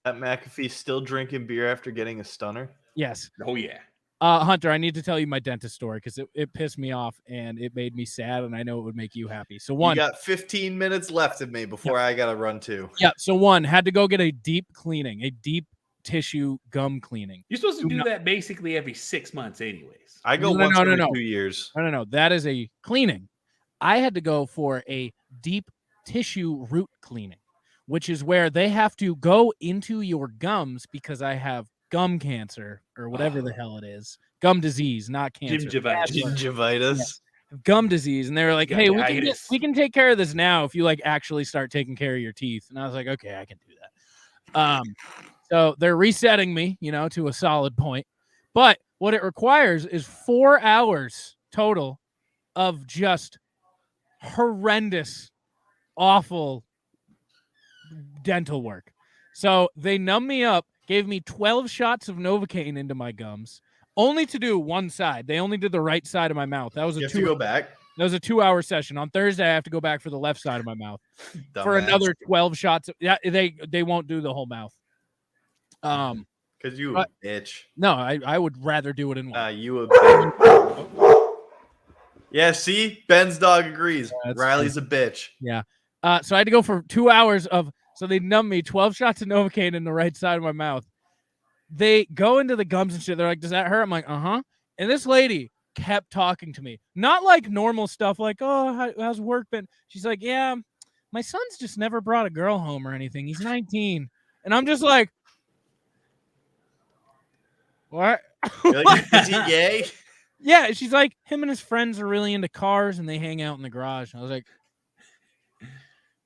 Pat McAfee still drinking beer after getting a stunner? Yes. Oh yeah. Hunter, I need to tell you my dentist story because it pissed me off and it made me sad, and I know it would make you happy. So one, you got 15 minutes left of me before I got to run too. Yeah. So one, had to go get a deep cleaning, a deep tissue gum cleaning. You're supposed to do that basically every 6 months, anyways. I go once every 2 years. No. That is a cleaning. I had to go for a deep tissue root cleaning, which is where they have to go into your gums because I have gum cancer or whatever the hell it is. Gum disease, not cancer. Gingivitis. Yes. Gum disease. And they were like, hey, we can take care of this now if you like actually start taking care of your teeth. And I was like, okay, I can do that. So they're resetting me, to a solid point. But what it requires is 4 hours total of just horrendous, awful dental work. So they numb me up, gave me 12 shots of Novocaine into my gums, only to do one side. They only did the right side of my mouth. That was You have to go back. That was a 2-hour session. On Thursday, I have to go back for the left side of my mouth for another 12 shots. Yeah, they won't do the whole mouth. Because you a bitch. No, I would rather do it in one. You a bitch. Yeah, see? Ben's dog agrees. Riley's a bitch. Yeah. So I had to go for 2 hours of, so they numb me 12 shots of Novocaine in the right side of my mouth. They go into the gums and shit. They're like, does that hurt? I'm like, uh-huh. And this lady kept talking to me. Not like normal stuff like, oh, how's work been? She's like, yeah, my son's just never brought a girl home or anything. He's 19. And I'm just like, what? You're like, is he gay? Yeah, she's like, him and his friends are really into cars and they hang out in the garage. I was like,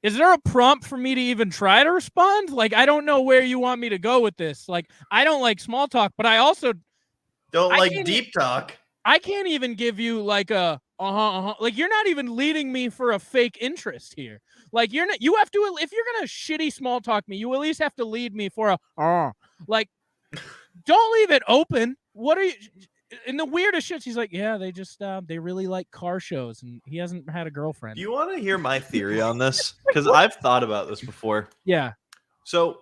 is there a prompt for me to even try to respond? Like, I don't know where you want me to go with this. Like, I don't like small talk, but I also don't like deep talk. I can't even give you like a like you're not even leading me for a fake interest here. Like you have to, if you're gonna shitty small talk me, you at least have to lead me for a like don't leave it open. What are you? And the weirdest shit, she's like, yeah, they just they really like car shows, and he hasn't had a girlfriend. Do you want to hear my theory on this? Because I've thought about this before. Yeah. So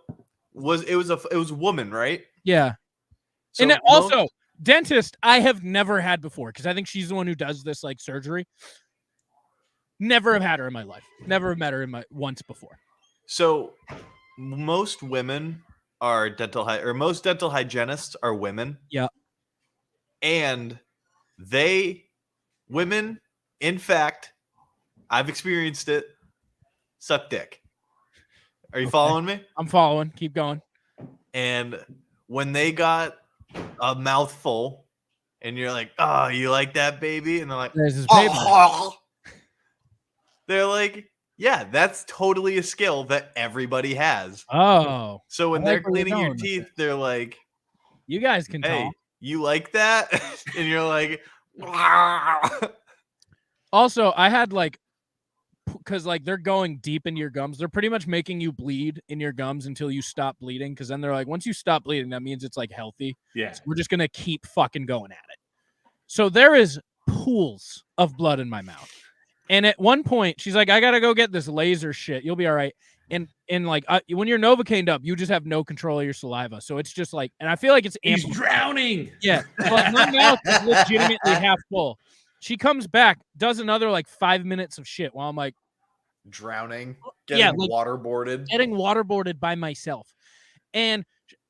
it was a woman, right? Yeah. So and then also dentist, I have never had before because I think she's the one who does this like surgery. Never have had her in my life. Never have met her once before. So most women are most dental hygienists are women. Yeah. And women, in fact, I've experienced it, suck dick. Are you following me? I'm following. Keep going. And when they got a mouthful and you're like, oh, you like that, baby? And they're like, there's this baby. They're like, yeah, that's totally a skill that everybody has. Oh. So when they're cleaning your teeth, they're like, you guys can hey, talk. You like that? And you're like, wow. Also, I had like because like they're going deep into your gums. They're pretty much making you bleed in your gums until you stop bleeding. Because then they're like, once you stop bleeding, that means it's like healthy. Yeah. So we're just gonna keep fucking going at it. So there is pools of blood in my mouth. And at one point, she's like, I gotta go get this laser shit. You'll be all right. And like when you're Novocained up, you just have no control of your saliva. So it's just like, and I feel like it's He's amplified. drowning. Yeah, but my mouth is legitimately half full. She comes back, does another like 5 minutes of shit while I'm like Drowning, Yeah, getting like- waterboarded. getting waterboarded by myself. And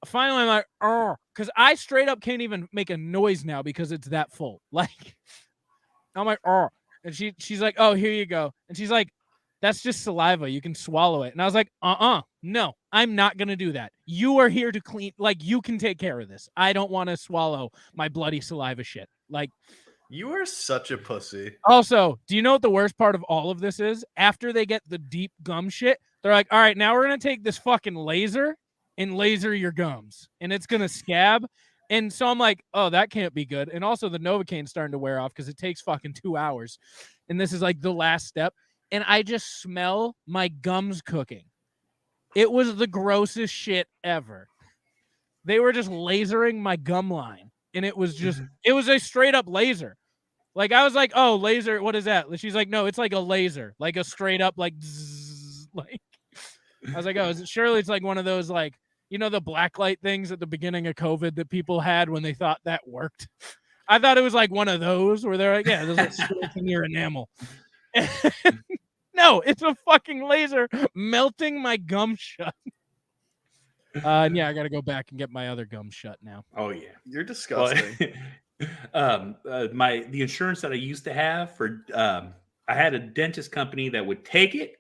finally I'm like, oh, because I straight up can't even make a noise now because it's that full. Like, I'm like, oh. And she's like, oh, here you go. And she's like, that's just saliva. You can swallow it. And I was like, no, I'm not going to do that. You are here to clean. Like, you can take care of this. I don't want to swallow my bloody saliva shit. Like, You are such a pussy. also, do you know what the worst part of all of this is? After they get the deep gum shit, they're like, all right, now we're going to take this fucking laser and laser your gums. And it's going to scab. And so I'm like, oh, that can't be good. And also the Novocaine's starting to wear off because it takes fucking 2 hours. And this is like the last step. And I just smell my gums cooking. It was the grossest shit ever. They were just lasering my gum line. And it was just, it was a straight up laser. Like, I was like, oh, laser, what is that? She's like, no, it's like a laser. Like a straight up, like, zzz, like. I was like, oh, surely it's like one of those, like, you know, the blacklight things at the beginning of COVID that people had when they thought that worked. I thought it was like one of those where they're like, yeah, there's like in your enamel. No, it's a fucking laser melting my gum shut. And yeah, I got to go back and get my other gum shut now. Oh yeah. You're Well, disgusting. the insurance that I used to have for I had a dentist company that would take it,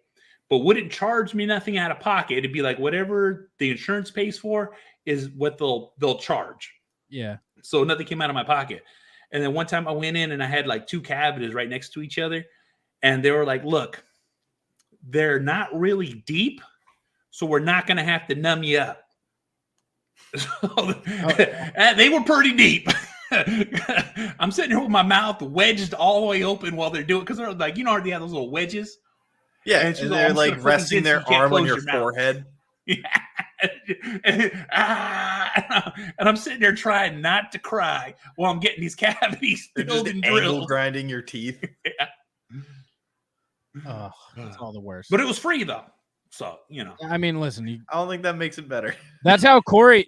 but wouldn't charge me nothing out of pocket. It'd be like whatever the insurance pays for is what they'll charge. Yeah. So nothing came out of my pocket. And then one time I went in and I had like 2 cavities right next to each other, and they were like, "Look, they're not really deep, so we're not going to have to numb you up." They were pretty deep. I'm sitting here with my mouth wedged all the way open while they're doing, because they're like, you know, they have those little wedges. Yeah, And and she's they're all, like "I'm just gonna resting fucking their get so you can't arm on close your your mouth." forehead. Yeah. And I'm sitting there trying not to cry while I'm getting these cavities They're filled just and angle drilled. grinding your teeth. Oh, it's all the worst. But it was free though, so you know. I mean, listen, I don't think that makes it better. that's how Corey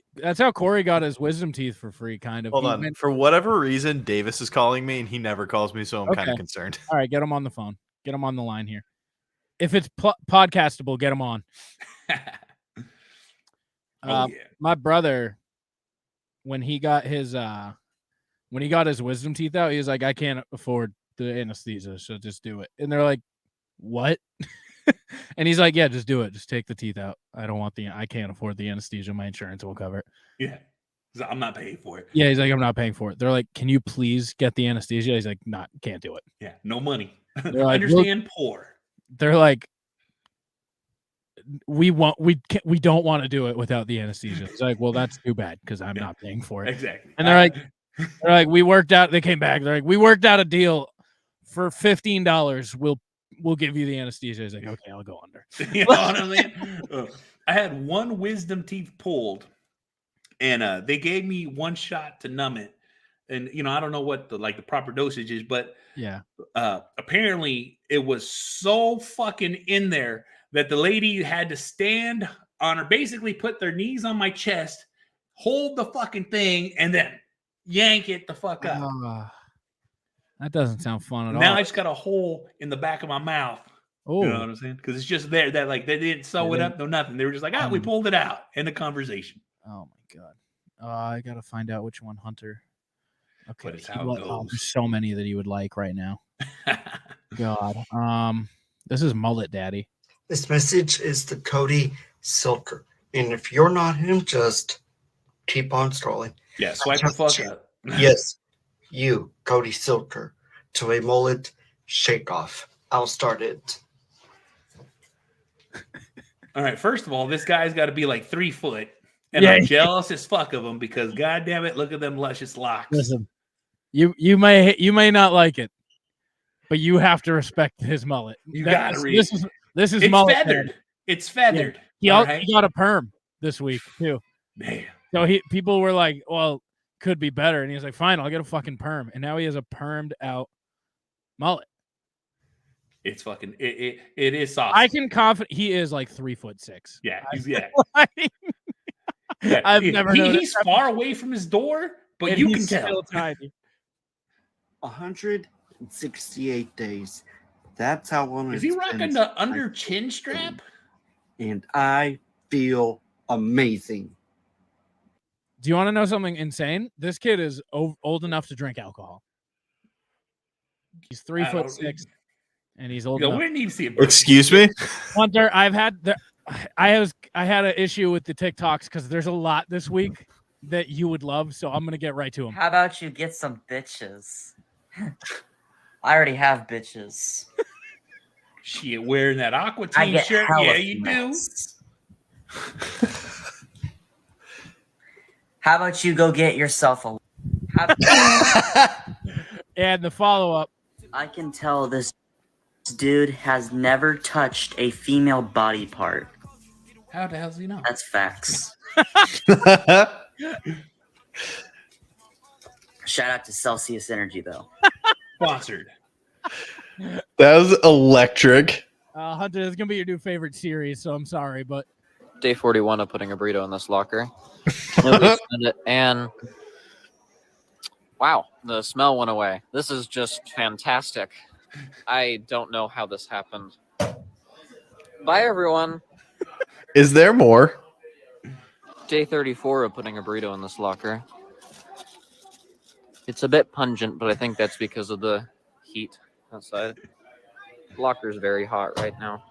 got his wisdom teeth for free, kind of. Hold He on. went- For whatever reason, Davis is calling me, and he never calls me, so I'm kind Okay. of concerned. All right, get him on the phone. Get him on the line here. If it's podcastable, get him on. Oh yeah. My brother, when he got his wisdom teeth out, he was like, I can't afford the anesthesia, so just do it. And they're like, what? And he's like, yeah, just do it. Just take the teeth out. I can't afford the anesthesia. My insurance will cover it. Yeah. I'm not paying for it. Yeah, he's like, I'm not paying for it. They're like, can you please get the anesthesia? He's like, can't do it. Yeah, no money. They're like, Understand poor. They're like, we don't want to do it without the anesthesia. It's like, well, that's too bad because I'm not paying for it. Exactly. And they're like, we worked out. They came back. They're like, we worked out a deal for $15. We'll give you the anesthesia. He's like, okay, I'll go under. You know what I mean? I had one wisdom teeth pulled, and they gave me one shot to numb it. And you know, I don't know what the proper dosage is, but Yeah. Apparently it was so fucking in there that the lady had to stand on her, basically put their knees on my chest, hold the fucking thing, and then yank it the fuck up. That doesn't sound fun at all. Now I just got a hole in the back of my mouth. Oh, You know what I'm saying? Because it's just there. That like they didn't sew it up, no nothing. They were just like, we pulled it out. End of conversation. oh my god. I gotta find out which one Hunter. Okay, But it's how it goes. there's so many that he would like right now. God. This is Mullet Daddy. This message is to Cody Silker. And if you're not him, just keep on scrolling. Yeah, swipe the fuck up. Yes, you, Cody Silker, to a mullet shake off. I'll start it. All right, first of all, this guy's got to be like 3 foot. And Yeah. I'm jealous as fuck of him because god damn it, look at them luscious locks. Listen, you may not like it, but you have to respect his mullet. You gotta read. This is It's mullet. feathered. It's feathered. He all right? got a perm this week too. Man. So people were like, well, could be better. And he was like, fine, I'll get a fucking perm. And now he has a permed out mullet. It's fucking it is soft. I can he is like 3'6". Yeah, yeah. I've never known he's far away from his door, but and you he's can tell. still tiny. 168 days. That's how long Is he rocking the under chin strap? And I feel amazing. Do you want to know something insane? This kid is old enough to drink alcohol. He's 3'6", and he's old enough. We need to see it. Excuse me, Hunter. I had an issue with the TikToks because there's a lot this week that you would love. So I'm gonna get right to them. How about you get some bitches? I already have bitches. Shit, wearing that Aqua Team shirt. Yeah, you do. How about you go get yourself a... And the follow-up. I can tell this dude has never touched a female body part. How the hell does he know? That's facts. Shout out to Celsius Energy, though. Sponsored. that was electric. Hunter, this is gonna be your new favorite series, so I'm sorry, but Day 41 of putting a burrito in this locker. Nobody spent it, and wow, the smell went away. This is just fantastic. I don't know how this happened. Bye, everyone. Is there more? Day 34 of putting a burrito in this locker. It's a bit pungent, but I think that's because of the heat outside. The locker's very hot right now.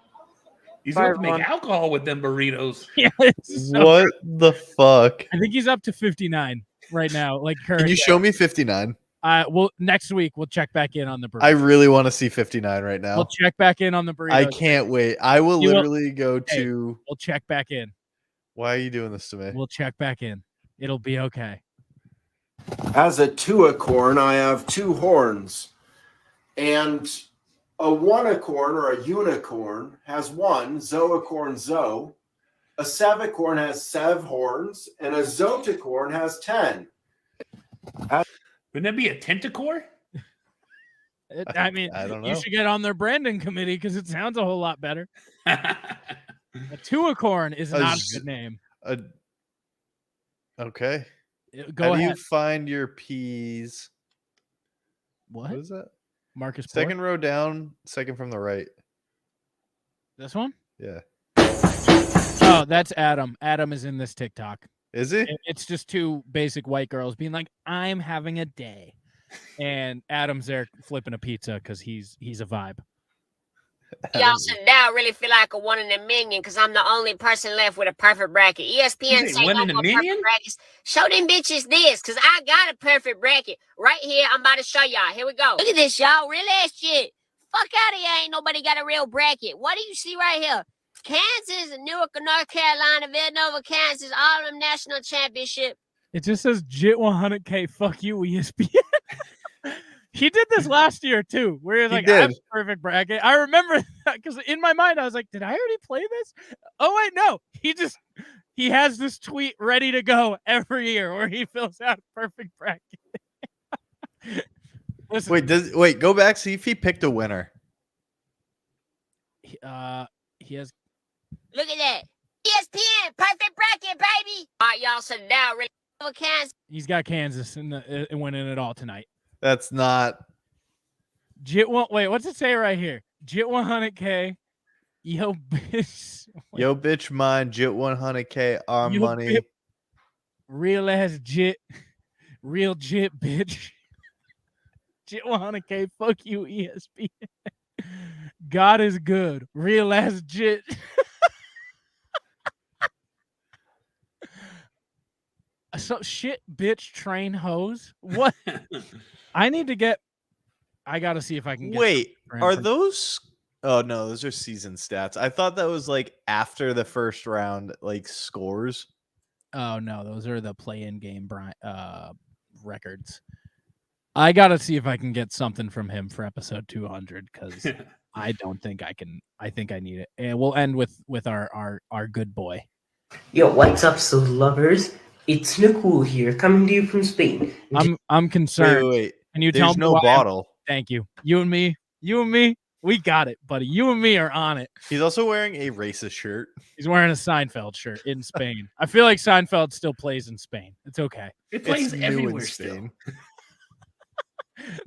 He's going to make alcohol with them burritos. Yeah, What the fuck? I think he's up to 59 right now. Like, Can you show me 59? Well, next week we'll check back in on the burrito. I really want to see 59 right now. We'll check back in on the burrito. I can't wait. I will literally go to. We'll check back in. Why are you doing this to me? We'll check back in. It'll be okay. As a tuacorn, I have two horns, and a oneacorn or a unicorn has one, zoocorn zo. A savicorn has 7 horns, and a zoticorn has 10. Wouldn't that be a tentacore? I mean, I don't know. You should get on their branding committee because it sounds a whole lot better. A tuacorn is not a good name. Okay. Go How ahead. do you find your P's? What is that? Marcus. Second row down, second from the right. This one? Yeah. Oh, that's Adam. Adam is in this TikTok. Is he? It's just two basic white girls being like, "I'm having a day," and Adam's there flipping a pizza because he's a vibe. Y'all should now really feel like a one in a million because I'm the only person left with a perfect bracket. ESPN say one no in a more million? perfect brackets. Show them bitches this because I got a perfect bracket right here. I'm about to show y'all. Here we go. Look at this, y'all. Real ass shit. Fuck out of here. Ain't nobody got a real bracket. What do you see right here? Kansas, Newark, North Carolina, Villanova, Kansas, all of them national championship. It just says JIT 100K. Fuck you, ESPN. He did this last year too, where he was like, "I have a perfect bracket." I remember that because in my mind I was like, "Did I already play this?" Oh wait, no. He has this tweet ready to go every year where he fills out a perfect bracket. Listen, Wait, go back, see if he picked a winner. He has. Look at that. ESPN, perfect bracket, baby. All right, y'all. So now, really, Kansas. He's got Kansas and winning it all tonight. That's not. JIT wait, what's it say right here? JIT 100K. Yo, bitch. Yo, bitch, mine. JIT 100K. Our Yo, money. Real ass JIT. Real JIT, bitch. JIT 100K. Fuck you, ESPN. God is good. Real ass JIT. So shit, bitch, train hose. What? I gotta see if I can get. Wait, are those? Oh no, those are season stats. I thought that was like after the first round, like scores. Oh no, those are the play-in game records. I gotta see if I can get something from him for episode 200 because I don't think I can. I think I need it, and we'll end with our good boy. Yo, what's up, soul lovers? It's Nicole here, coming to you from Spain. I'm concerned. Wait. Can you There's tell me no why bottle. Thank you. You and me, we got it, buddy. You and me are on it. He's also wearing a racist shirt. He's wearing a Seinfeld shirt in Spain. I feel like Seinfeld still plays in Spain. It's okay. It plays It's new in everywhere Spain. still.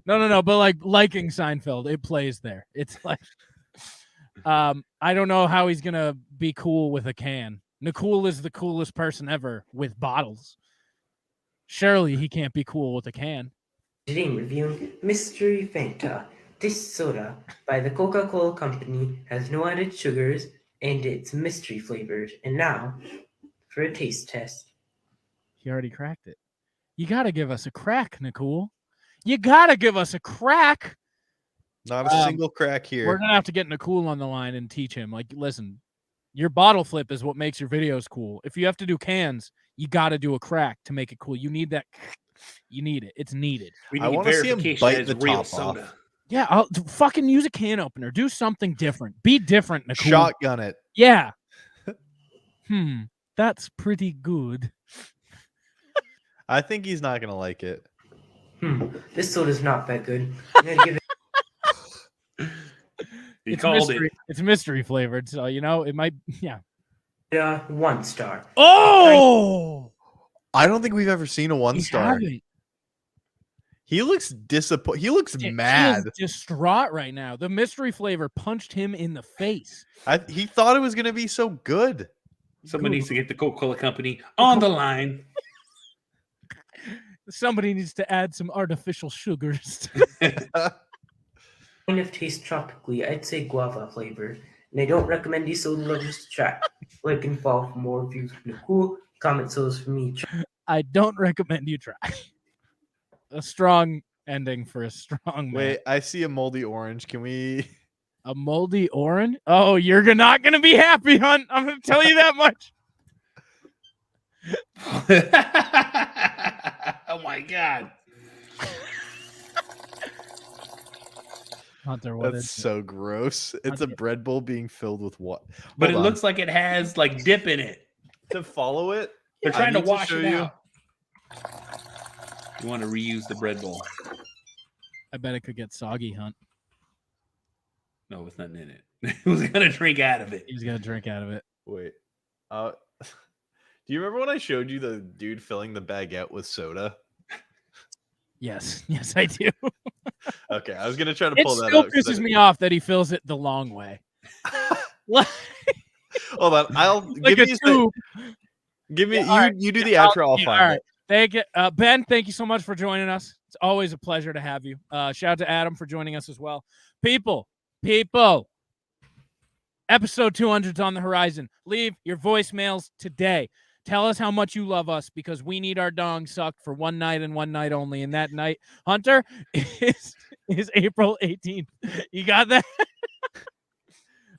No, but like liking Seinfeld, it plays there. It's like, I don't know how he's gonna be cool with a can. Nicole is the coolest person ever with bottles. Surely he can't be cool with a can. Today I'm reviewing Mystery Fanta. This soda by the Coca-Cola Company has no added sugars and it's mystery flavored. And now for a taste test. He already cracked it. You gotta give us a crack, Nicole. You gotta give us a crack. Not a single crack here. We're gonna have to get Nicole on the line and teach him. Like, listen, your bottle flip is what makes your videos cool. If you have to do cans, you gotta do a crack to make it cool. You need that. You need it. It's needed. I want to see him bite the top off. Yeah, I'll fucking use a can opener. Do something different. Be different, Nicole. Shotgun it. Yeah. That's pretty good. I think he's not gonna like it. This soda's not that good. I'm gonna give it. It's mystery flavored, so you know it might. Yeah. 1 star. Oh! I don't think we've ever seen a 1 star. haven't. He looks disappointed. He looks mad. He is distraught right now. The mystery flavor punched him in the face. He thought it was gonna be so good. Somebody needs to get the Coca-Cola Company on the line. Somebody needs to add some artificial sugars. Kind of taste tropically, I'd say guava flavor. And I don't recommend these soda lovers to try. Like and follow for more reviews from Nicole. Comment sodas for me. I don't recommend you try. A strong ending for a strong man. Wait, I see a moldy orange. Can we? A moldy orange? Oh, you're not gonna be happy, Hunt. I'm gonna tell you that much. Oh my god. Hunter, what That's is so gross. It's a bread bowl being filled with what? But it looks like it has like dip in it. To follow it, They're trying to wash show it you. out. You want to reuse the bread bowl? I bet it could get soggy, Hunt. No, with nothing in it. He was gonna drink out of it. He's gonna drink out of it. Wait. Do you remember when I showed you the dude filling the baguette with soda? Yes, I do. Okay, I was gonna try to It pull that still out. 'cause pisses me off that he fills it the long way. Hold on, I'll Like give a me tube. Give me Yeah, you do the outro. I'll yeah, find all right. it. Thank you, Ben. Thank you so much for joining us. It's always a pleasure to have you. Shout out to Adam for joining us as well. People, episode 200 is on the horizon. Leave your voicemails today. Tell us how much you love us because we need our dong sucked for one night and one night only. And that night, Hunter, is April 18th. You got that?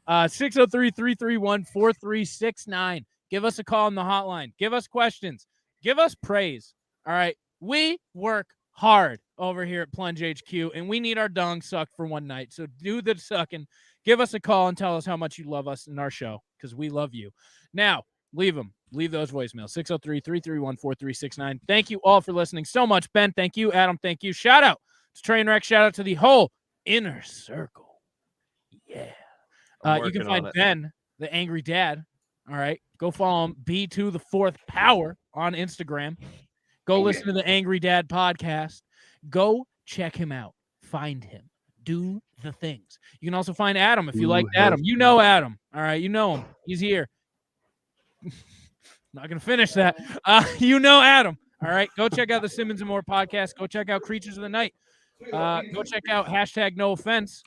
603-331-4369. Give us a call on the hotline. Give us questions. Give us praise. All right. We work hard over here at Plunge HQ, and we need our dong sucked for one night. So do the sucking. Give us a call and tell us how much you love us in our show because we love you. Now, leave them. Leave those voicemails. 603-331-4369. Thank you all for listening so much. Ben, thank you. Adam, thank you. Shout out to Trainwreck. Shout out to the whole inner circle. Yeah. You can find Ben, the angry dad. All right. Go follow him, B2 the 4th Power on Instagram. Go listen to the Angry Dad podcast. Go check him out. Find him. Do the things. You can also find Adam if you like Adam. You know Adam. All right. You know him. He's here. Not going to finish that. You know Adam. All right. Go check out the Simmons and More podcast. Go check out Creatures of the Night. Go check out #NoOffense.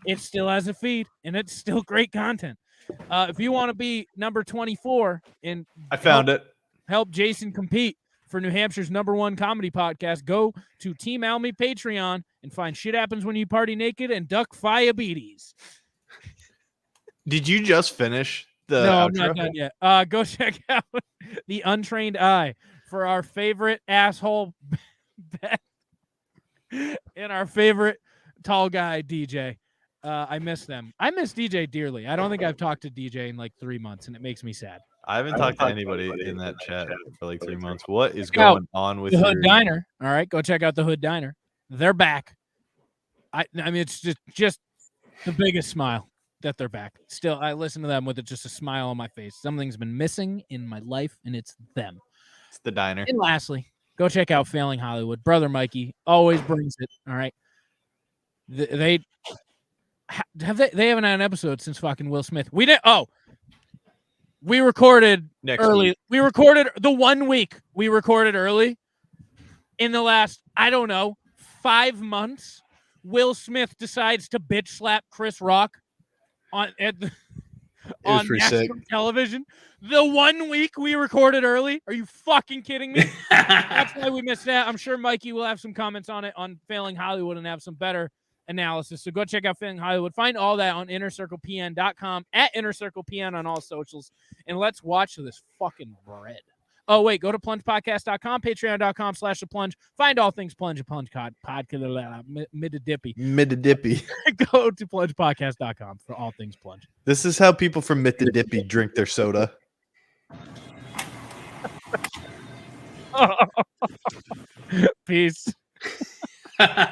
It still has a feed, and it's still great content. If you want to be number 24 and I found it. Help Jason compete for New Hampshire's #1 comedy podcast, go to Team Almy Patreon and find Shit Happens When You Party Naked and Duck Diabetes. Did you just finish the No, outro? I'm not done yet. Go check out The Untrained Eye for our favorite asshole bet. and our favorite tall guy, DJ. I miss them. I miss DJ dearly. I don't think I've talked to DJ in like 3 months, and it makes me sad. I haven't talked to anybody in that chat for like 3 months. What is Check out going on with the Hood your Diner? All right, go check out the Hood Diner. They're back. I mean, it's just the biggest smile that they're back. Still, I listen to them with just a smile on my face. Something's been missing in my life, and it's them. It's the diner. And lastly, go check out Failing Hollywood. Brother Mikey always brings it. All right. They haven't had an episode since fucking Will Smith. We recorded Next early. week. We recorded the 1 week we recorded early in the last, I don't know, 5 months. Will Smith decides to bitch slap Chris Rock on national television. The 1 week we recorded early. Are you fucking kidding me? That's why we missed that. I'm sure Mikey will have some comments on it on Failing Hollywood and have some better analysis. So go check out Failing Hollywood. Find all that on innercirclepn.com, at innercirclepn on all socials. And let's watch this fucking bread. Oh, wait, go to plungepodcast.com, patreon.com/the plunge. Find all things Plunge and Plunge podcast. Mid-dippy. Go to plungepodcast.com for all things Plunge. This is how people from Mid-Dippy drink their soda. Peace.